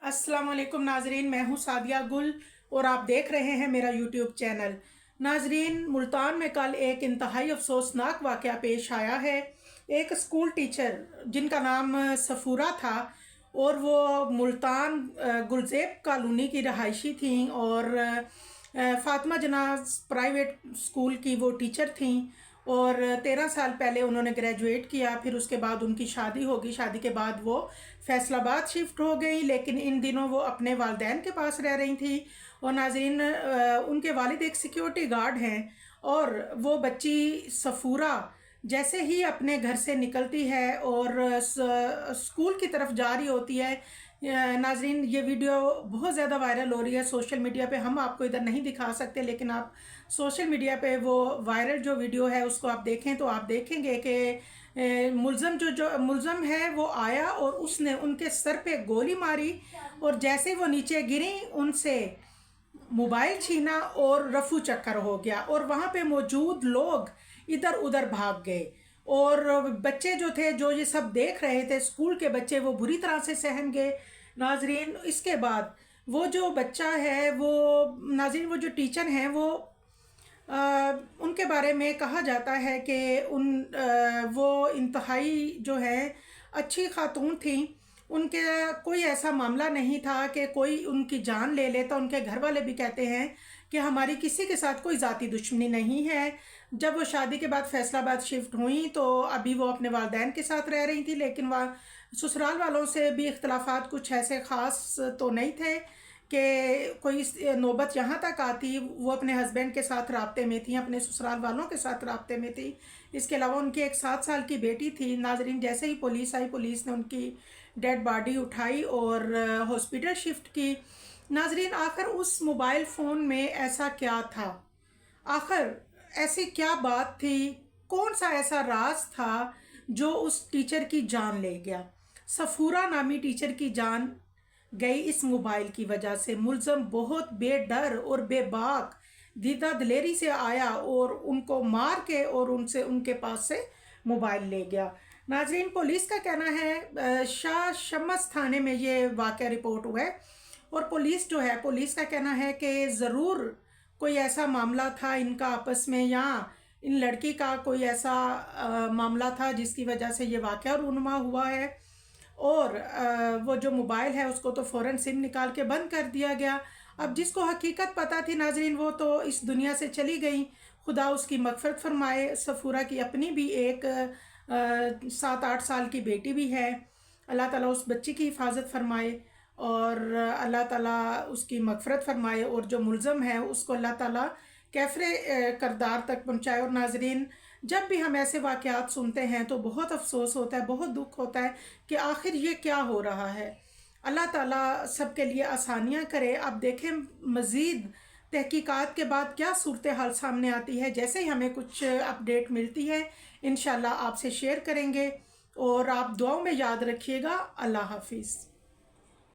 अस्सलाम वालेकुम नाजरीन, मैं हूँ सादिया गुल और आप देख रहे हैं मेरा यूट्यूब चैनल। नाजरीन, मुल्तान में कल एक इंतहाई अफसोसनाक वाक़या पेश आया है। एक स्कूल टीचर जिनका नाम सफूरा था और वो मुल्तान गुलजेब कॉलोनी की रहायशी थी और फ़ातिमा जनाज प्राइवेट स्कूल की वो टीचर थी और 13 साल पहले उन्होंने ग्रेजुएट किया। फिर उसके बाद उनकी शादी होगी। शादी के बाद वो फैसलाबाद शिफ्ट हो गई, लेकिन इन दिनों वो अपने वालिदैन के पास रह रही थी। और नाज़रीन, उनके वालिद एक सिक्योरिटी गार्ड हैं और वो बच्ची सफूरा जैसे ही अपने घर से निकलती है और स्कूल की तरफ जा रही होती है। नाजरीन, ये वीडियो बहुत ज़्यादा वायरल हो रही है सोशल मीडिया पे। हम आपको इधर नहीं दिखा सकते, लेकिन आप सोशल मीडिया पे वो वायरल जो वीडियो है उसको आप देखें तो आप देखेंगे कि मुलज़म है वो आया और उसने उनके सर पे गोली मारी और जैसे वो नीचे गिरी उनसे मोबाइल छीना और रफू चक्कर हो गया और वहाँ पे मौजूद लोग इधर उधर भाग गए। और बच्चे जो थे, जो ये सब देख रहे थे, स्कूल के बच्चे, वो बुरी तरह से सहम गए। नाजरीन, इसके बाद वो जो बच्चा है वो, नाजरीन, वो जो टीचर हैं वो उनके बारे में कहा जाता है कि वो इंतहाई जो है अच्छी खातून थी। उनके कोई ऐसा मामला नहीं था कि कोई उनकी जान ले लेता। उनके घर वाले भी कहते हैं कि हमारी किसी के साथ कोई ज़ाती दुश्मनी नहीं है। जब वो शादी के बाद फैसलाबाद शिफ्ट हुई तो अभी वो अपने वालिदैन के साथ रह रही थी, लेकिन वह ससुराल वालों से भी इख्तलाफात कुछ ऐसे ख़ास तो नहीं थे कि कोई नौबत यहाँ तक आती। वो अपने हस्बैंड के साथ राब्ते में थी, अपने ससुराल वालों के साथ राब्ते में थी। इसके अलावा उनकी एक 7 साल की बेटी थी। नाजरीन, जैसे ही पुलिस आई, पुलिस ने उनकी डेड बॉडी उठाई और हॉस्पिटल शिफ्ट की। नाजरीन, आखिर उस मोबाइल फ़ोन में ऐसा क्या था? आखिर ऐसी क्या बात थी? कौन सा ऐसा राज था जो उस टीचर की जान ले गया? सफूरा नामी टीचर की जान गई इस मोबाइल की वजह से। मुलज़म बहुत बेडर और बेबाक दीदा दिलेरी से आया और उनको मार के और उनसे उनके पास से मोबाइल ले गया। नाजरीन, पुलिस का कहना है, शाह शमस थाने में ये वाक़या रिपोर्ट हुआ है और पुलिस जो है, पुलिस का कहना है कि ज़रूर कोई ऐसा मामला था इनका आपस में, या इन लड़की का कोई ऐसा मामला था जिसकी वजह से ये वाक़या रूनुमा हुआ है। और वो जो मोबाइल है उसको तो फ़ौरन सिम निकाल के बंद कर दिया गया। अब जिसको हकीकत पता थी नाजरीन, वो तो इस दुनिया से चली गई। खुदा उसकी मग़फ़िरत फरमाए। सफूरा की अपनी भी एक 7-8 साल की बेटी भी है। अल्लाह ताला उस बच्ची की हिफाजत फरमाए और अल्लाह ताला उसकी मग़फ़िरत फरमाए और जो मुलज़म है उसको अल्लाह ताला कैफ़रे करदार तक पहुँचाए। और नाजरीन, जब भी हम ऐसे वाक़यात सुनते हैं तो बहुत अफसोस होता है, बहुत दुख होता है कि आखिर ये क्या हो रहा है। अल्लाह ताला सबके लिए आसानियाँ करे। अब देखें मज़ीद तहकीकात के बाद क्या सूरत हाल सामने आती है। जैसे ही हमें कुछ अपडेट मिलती है इंशाल्लाह आपसे शेयर करेंगे और आप दुआओं में याद रखिएगा। अल्लाह हाफिज़।